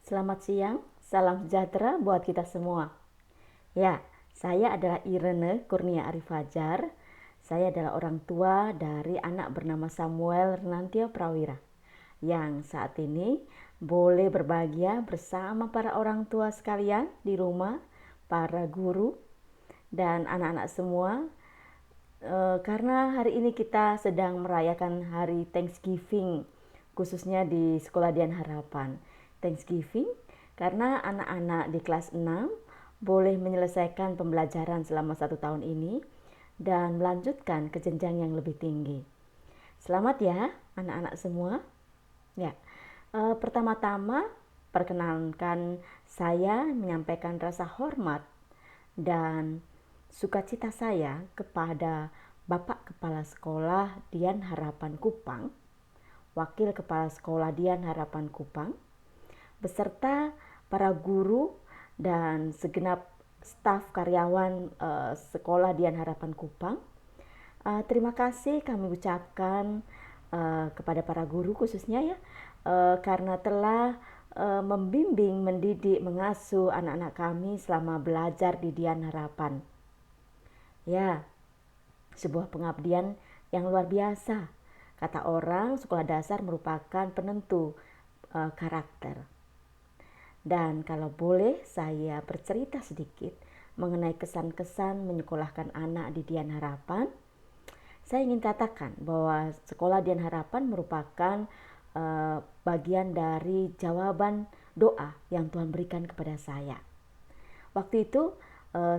Selamat siang, salam sejahtera buat kita semua. Ya, saya adalah Irene Kurnia Arif Fajar. Saya adalah orang tua dari anak bernama Samuel Renantio Prawira yang saat ini boleh berbahagia bersama para orang tua sekalian di rumah, para guru, dan anak-anak semua. Karena hari ini kita sedang merayakan hari Thanksgiving, khususnya di Sekolah Dian Harapan. Thanksgiving karena anak-anak di kelas 6 boleh menyelesaikan pembelajaran selama 1 tahun ini dan melanjutkan ke jenjang yang lebih tinggi. Selamat ya anak-anak semua. Ya, pertama-tama perkenalkan saya menyampaikan rasa hormat dan sukacita saya kepada Bapak Kepala Sekolah Dian Harapan Kupang, Wakil Kepala Sekolah Dian Harapan Kupang, beserta para guru dan segenap staf karyawan Sekolah Dian Harapan Kupang. Terima kasih kami ucapkan kepada para guru khususnya ya, karena telah membimbing, mendidik, mengasuh anak-anak kami selama belajar di Dian Harapan. Ya, sebuah pengabdian yang luar biasa. Kata orang, sekolah dasar merupakan penentu karakter. Dan kalau boleh saya bercerita sedikit mengenai kesan-kesan menyekolahkan anak di Dian Harapan, saya ingin katakan bahwa Sekolah Dian Harapan merupakan bagian dari jawaban doa yang Tuhan berikan kepada saya. Waktu itu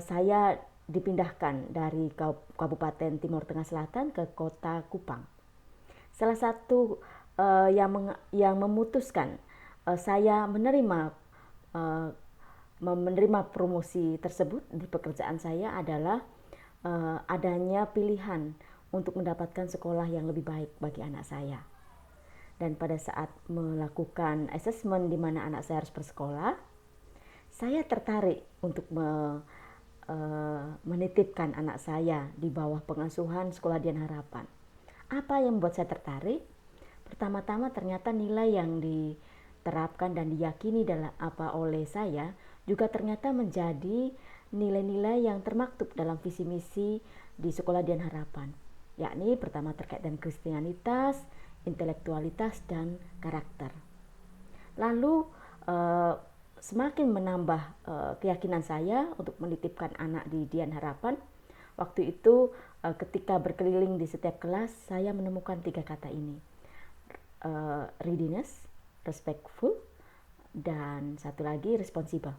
saya dipindahkan dari Kabupaten Timur Tengah Selatan ke Kota Kupang. Salah satu yang memutuskan saya menerima promosi tersebut di pekerjaan saya adalah adanya pilihan untuk mendapatkan sekolah yang lebih baik bagi anak saya. Dan pada saat melakukan asesmen di mana anak saya harus bersekolah, saya tertarik untuk menitipkan anak saya di bawah pengasuhan Sekolah Dian Harapan. Apa yang membuat saya tertarik? Pertama-tama ternyata nilai yang diterapkan dan diyakini oleh saya juga ternyata menjadi nilai-nilai yang termaktub dalam visi misi di Sekolah Dian Harapan, yakni pertama terkait dengan kristianitas, intelektualitas, dan karakter. Lalu semakin menambah keyakinan saya untuk menitipkan anak di Dian Harapan. Waktu itu ketika berkeliling di setiap kelas, saya menemukan 3 kata ini: readiness, respectful, dan satu lagi responsible.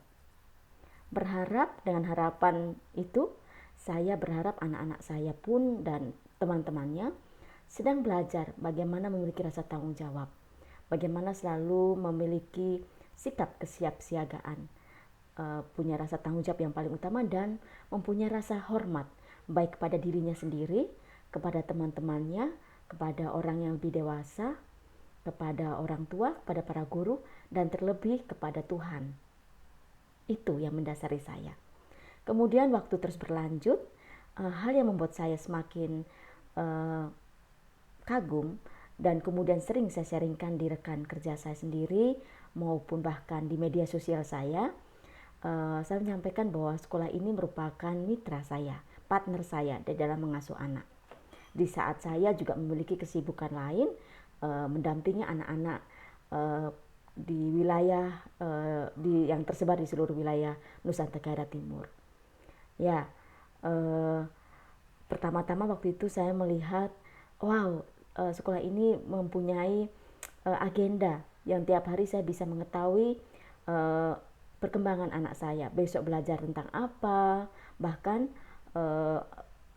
Berharap dengan harapan itu, saya berharap anak-anak saya pun dan teman-temannya sedang belajar bagaimana memiliki rasa tanggung jawab, bagaimana selalu memiliki sikap kesiapsiagaan, punya rasa tanggung jawab yang paling utama, dan mempunyai rasa hormat baik kepada dirinya sendiri, kepada teman-temannya, kepada orang yang lebih dewasa, kepada orang tua, kepada para guru, dan terlebih kepada Tuhan. Itu yang mendasari saya. Kemudian waktu terus berlanjut, hal yang membuat saya semakin kagum dan kemudian sering saya sharingkan di rekan kerja saya sendiri maupun bahkan di media sosial saya menyampaikan bahwa sekolah ini merupakan mitra saya, partner saya di dalam mengasuh anak. Di saat saya juga memiliki kesibukan lain, mendampingi anak-anak di wilayah yang tersebar di seluruh wilayah Nusantara Tenggara Timur. Ya, pertama-tama waktu itu saya melihat, wow, sekolah ini mempunyai agenda yang tiap hari saya bisa mengetahui perkembangan anak saya, besok belajar tentang apa, bahkan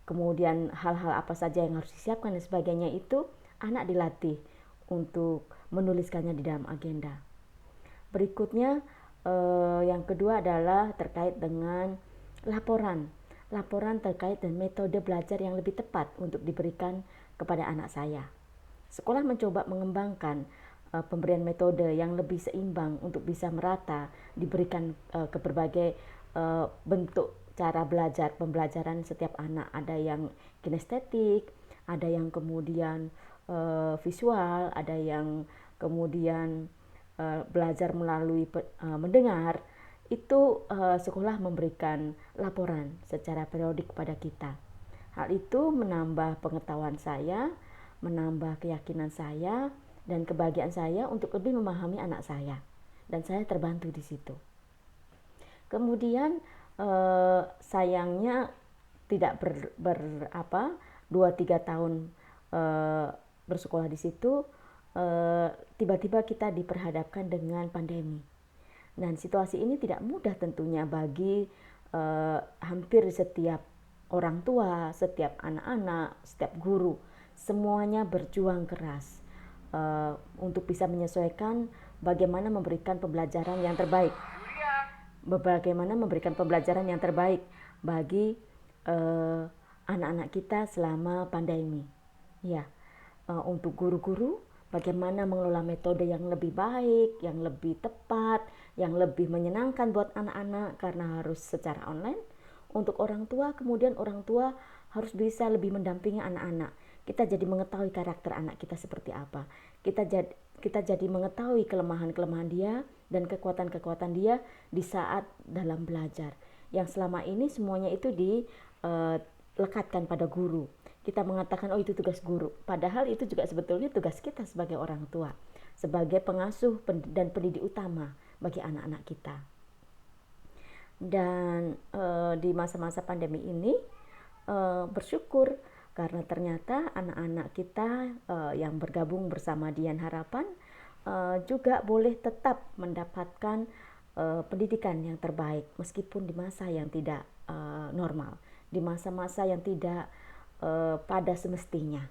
kemudian hal-hal apa saja yang harus disiapkan dan sebagainya, itu anak dilatih untuk menuliskannya di dalam agenda. Berikutnya yang kedua adalah terkait dengan laporan terkait dengan metode belajar yang lebih tepat untuk diberikan kepada anak saya. Sekolah mencoba mengembangkan pemberian metode yang lebih seimbang untuk bisa merata diberikan ke berbagai bentuk cara belajar pembelajaran setiap anak. Ada yang kinestetik, ada yang kemudian visual, ada yang kemudian belajar melalui mendengar, itu sekolah memberikan laporan secara periodik kepada kita. Hal itu menambah pengetahuan saya, menambah keyakinan saya, dan kebahagiaan saya untuk lebih memahami anak saya. Dan saya terbantu di situ. Kemudian sayangnya tidak 2-3 tahun bersekolah di situ, tiba-tiba kita diperhadapkan dengan pandemi. Dan situasi ini tidak mudah tentunya bagi hampir setiap orang tua, setiap anak-anak, setiap guru. Semuanya berjuang keras untuk bisa menyesuaikan bagaimana memberikan pembelajaran yang terbaik. Bagaimana memberikan pembelajaran yang terbaik bagi anak-anak kita selama pandemi. Ya, untuk guru-guru, bagaimana mengelola metode yang lebih baik, yang lebih tepat, yang lebih menyenangkan buat anak-anak karena harus secara online. Untuk orang tua, kemudian orang tua harus bisa lebih mendampingi anak-anak. Kita jadi mengetahui karakter anak kita seperti apa. Kita jadi mengetahui kelemahan-kelemahan dia dan kekuatan-kekuatan dia di saat dalam belajar. Yang selama ini semuanya itu dilekatkan pada guru. Kita mengatakan, oh itu tugas guru. Padahal itu juga sebetulnya tugas kita sebagai orang tua, sebagai pengasuh dan pendidik utama bagi anak-anak kita. Dan di masa-masa pandemi ini bersyukur karena ternyata anak-anak kita yang bergabung bersama Dian Harapan juga boleh tetap mendapatkan pendidikan yang terbaik meskipun di masa yang tidak normal, di masa-masa yang tidak pada semestinya.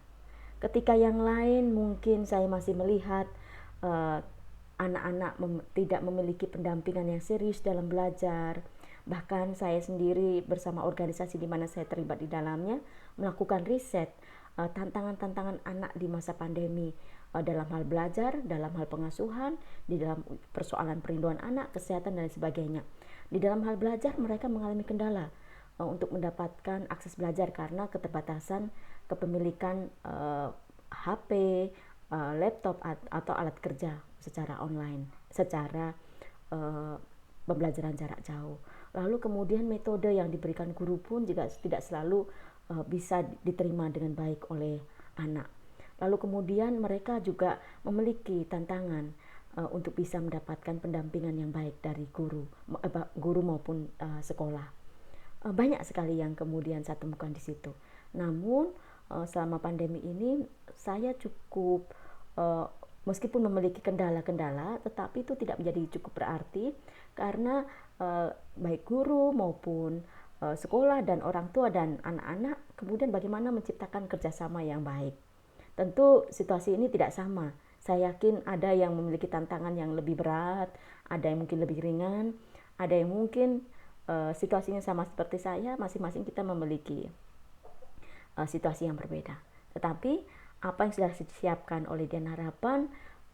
Ketika yang lain mungkin saya masih melihat anak-anak tidak memiliki pendampingan yang serius dalam belajar. Bahkan saya sendiri bersama organisasi di mana saya terlibat di dalamnya melakukan riset tantangan-tantangan anak di masa pandemi dalam hal belajar, dalam hal pengasuhan, di dalam persoalan perlindungan anak, kesehatan dan sebagainya. Di dalam hal belajar mereka mengalami kendala untuk mendapatkan akses belajar karena keterbatasan kepemilikan HP, laptop atau alat kerja secara online, secara pembelajaran jarak jauh. Lalu kemudian metode yang diberikan guru pun juga tidak selalu bisa diterima dengan baik oleh anak. Lalu kemudian mereka juga memiliki tantangan untuk bisa mendapatkan pendampingan yang baik dari guru maupun sekolah. Banyak sekali yang kemudian saya temukan di situ. Namun selama pandemi ini saya cukup meskipun memiliki kendala-kendala, tetapi itu tidak menjadi cukup berarti karena baik guru maupun sekolah dan orang tua dan anak-anak kemudian bagaimana menciptakan kerjasama yang baik. Tentu situasi ini tidak sama. Saya yakin ada yang memiliki tantangan yang lebih berat, ada yang mungkin lebih ringan, ada yang mungkin situasinya sama seperti saya, masing-masing kita memiliki situasi yang berbeda. Tetapi apa yang sudah disiapkan oleh Dian Harapan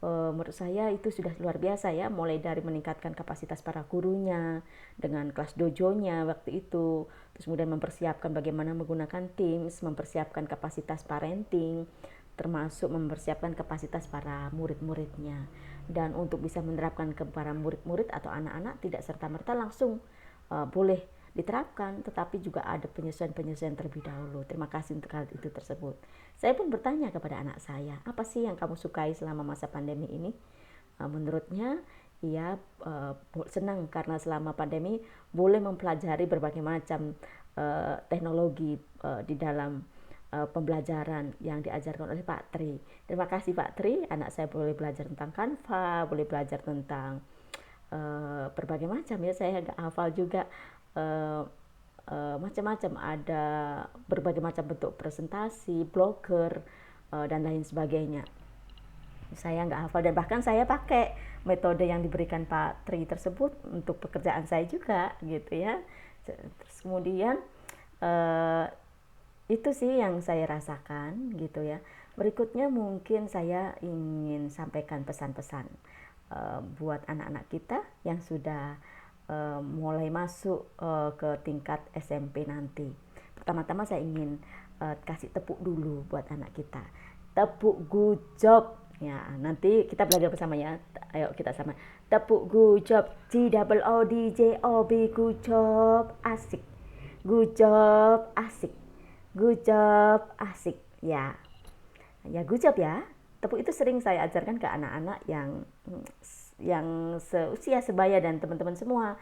menurut saya itu sudah luar biasa ya, mulai dari meningkatkan kapasitas para gurunya dengan kelas dojonya waktu itu, terus kemudian mempersiapkan bagaimana menggunakan Teams, mempersiapkan kapasitas parenting, termasuk mempersiapkan kapasitas para murid-muridnya. Dan untuk bisa menerapkan ke para murid-murid atau anak-anak tidak serta-merta langsung boleh diterapkan, tetapi juga ada penyesuaian-penyesuaian terlebih dahulu. Terima kasih untuk hal itu tersebut. Saya pun bertanya kepada anak saya, apa sih yang kamu sukai selama masa pandemi ini? Menurutnya, ia senang karena selama pandemi boleh mempelajari berbagai macam teknologi di dalam pembelajaran yang diajarkan oleh Pak Tri. Terima kasih Pak Tri, anak saya boleh belajar tentang Canva, boleh belajar tentang berbagai macam ya, saya nggak hafal juga macam-macam, ada berbagai macam bentuk presentasi, blogger dan lain sebagainya. Saya nggak hafal dan bahkan saya pakai metode yang diberikan Pak Tri tersebut untuk pekerjaan saya juga gitu ya. Terus kemudian itu sih yang saya rasakan gitu ya. Berikutnya mungkin saya ingin sampaikan pesan-pesan buat anak-anak kita yang sudah mulai masuk ke tingkat SMP nanti. Pertama-tama saya ingin kasih tepuk dulu buat anak kita. Tepuk good job Ya, nanti kita belajar bersama ya. Ayo kita sama. Tepuk good job, G double O D J O B, good job, asik. Good job, asik. Good job, asik. Ya, ya good job ya. Tepuk itu sering saya ajarkan ke anak-anak yang seusia sebaya dan teman-teman semua,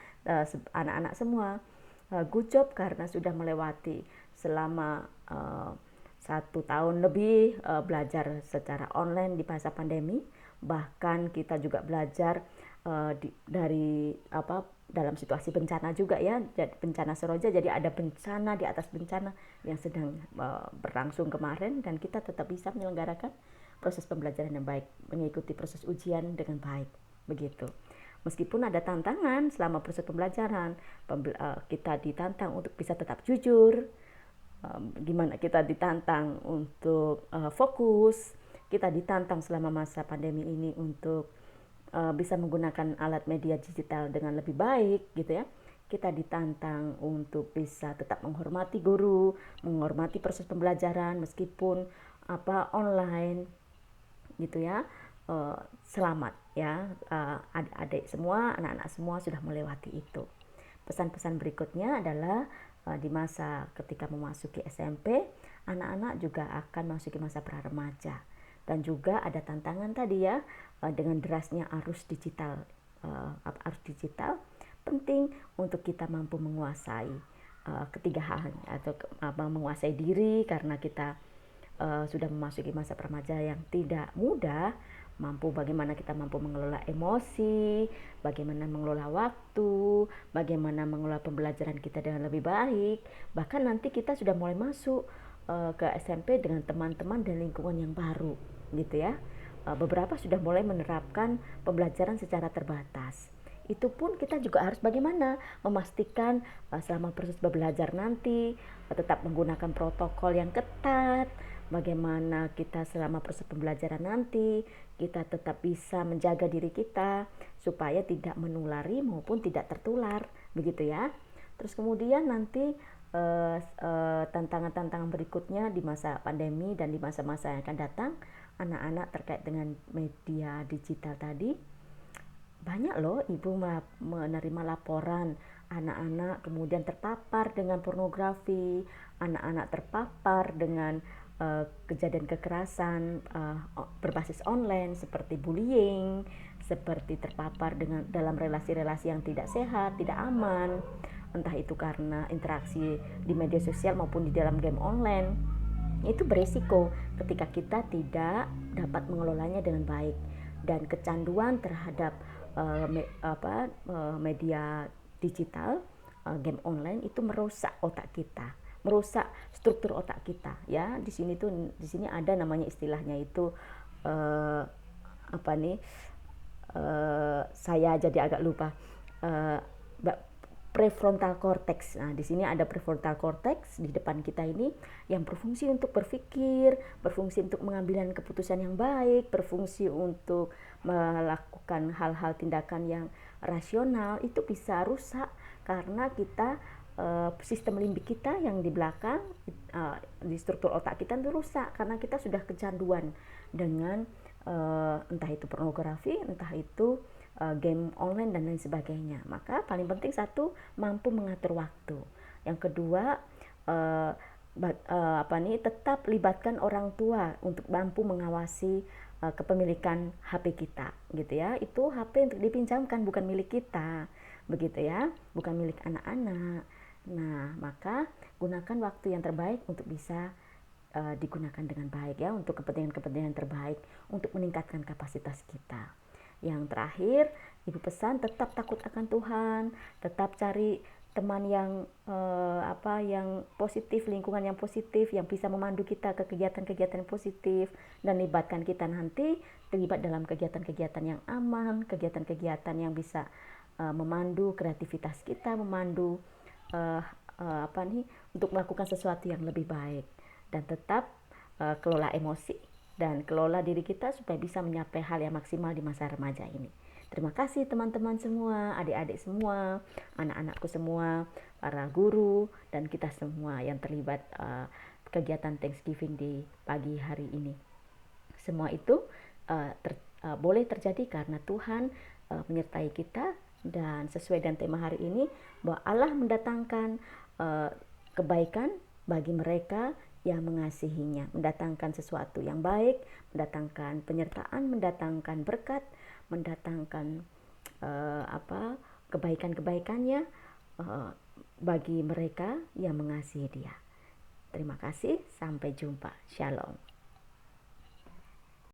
anak-anak semua. Good job karena sudah melewati selama 1 tahun lebih belajar secara online di masa pandemi. Bahkan kita juga belajar dari dalam situasi bencana juga ya, bencana Seroja, jadi ada bencana di atas bencana yang sedang berlangsung kemarin, dan kita tetap bisa menyelenggarakan proses pembelajaran yang baik, mengikuti proses ujian dengan baik, begitu. Meskipun ada tantangan selama proses pembelajaran, kita ditantang untuk bisa tetap jujur, gimana kita ditantang untuk fokus, kita ditantang selama masa pandemi ini untuk bisa menggunakan alat media digital dengan lebih baik gitu ya. Kita ditantang untuk bisa tetap menghormati guru, menghormati proses pembelajaran meskipun online gitu ya. Selamat ya, adik-adik semua, anak-anak semua sudah melewati itu. Pesan-pesan berikutnya adalah di masa ketika memasuki SMP, anak-anak juga akan memasuki masa pra-remaja. Dan juga ada tantangan tadi ya, dengan derasnya arus digital. Arus digital penting untuk kita mampu menguasai ketiga hal, atau menguasai diri karena kita sudah memasuki masa remaja yang tidak mudah, bagaimana kita mampu mengelola emosi, bagaimana mengelola waktu, bagaimana mengelola pembelajaran kita dengan lebih baik. Bahkan nanti kita sudah mulai masuk ke SMP dengan teman-teman dan lingkungan yang baru gitu ya. Beberapa sudah mulai menerapkan pembelajaran secara terbatas. Itu pun kita juga harus bagaimana memastikan selama proses belajar nanti tetap menggunakan protokol yang ketat. Bagaimana kita selama proses pembelajaran nanti kita tetap bisa menjaga diri kita supaya tidak menulari maupun tidak tertular, begitu ya. Terus kemudian nanti tantangan-tantangan berikutnya di masa pandemi dan di masa-masa yang akan datang, anak-anak terkait dengan media digital tadi. Banyak loh ibu menerima laporan anak-anak kemudian terpapar dengan pornografi, anak-anak terpapar dengan kejadian kekerasan berbasis online seperti bullying, seperti terpapar dalam relasi-relasi yang tidak sehat, tidak aman, entah itu karena interaksi di media sosial maupun di dalam game online. Itu beresiko ketika kita tidak dapat mengelolanya dengan baik, dan kecanduan terhadap media digital, game online itu merusak otak kita, merusak struktur otak kita ya. Di sini ada namanya istilahnya itu saya jadi agak lupa, prefrontal cortex. Nah, di sini ada prefrontal cortex di depan kita ini yang berfungsi untuk berpikir, berfungsi untuk mengambil keputusan yang baik, berfungsi untuk melakukan hal-hal tindakan yang rasional. Itu bisa rusak karena kita sistem limbik kita yang di belakang di struktur otak kita itu rusak karena kita sudah kecanduan dengan entah itu pornografi, entah itu game online dan lain sebagainya. Maka paling penting satu, mampu mengatur waktu. Yang kedua, tetap libatkan orang tua untuk mampu mengawasi kepemilikan HP kita, gitu ya. Itu HP untuk dipinjamkan, bukan milik kita, begitu ya, bukan milik anak-anak. Nah, maka gunakan waktu yang terbaik untuk bisa digunakan dengan baik ya, untuk kepentingan-kepentingan terbaik, untuk meningkatkan kapasitas kita. Yang terakhir, ibu pesan tetap takut akan Tuhan, tetap cari teman yang yang positif, lingkungan yang positif, yang bisa memandu kita ke kegiatan-kegiatan positif, dan libatkan kita nanti terlibat dalam kegiatan-kegiatan yang aman, kegiatan-kegiatan yang bisa memandu kreativitas kita, memandu untuk melakukan sesuatu yang lebih baik. Dan tetap kelola emosi dan kelola diri kita supaya bisa mencapai hal yang maksimal di masa remaja ini. Terima kasih teman-teman semua, adik-adik semua, anak-anakku semua, para guru, dan kita semua yang terlibat kegiatan Thanksgiving di pagi hari ini. Semua itu boleh terjadi karena Tuhan menyertai kita, dan sesuai dengan tema hari ini bahwa Allah mendatangkan kebaikan bagi mereka yang mengasihinya, mendatangkan sesuatu yang baik, mendatangkan penyertaan, mendatangkan berkat, mendatangkan kebaikan-kebaikannya bagi mereka yang mengasihi Dia. Terima kasih, sampai jumpa. Shalom.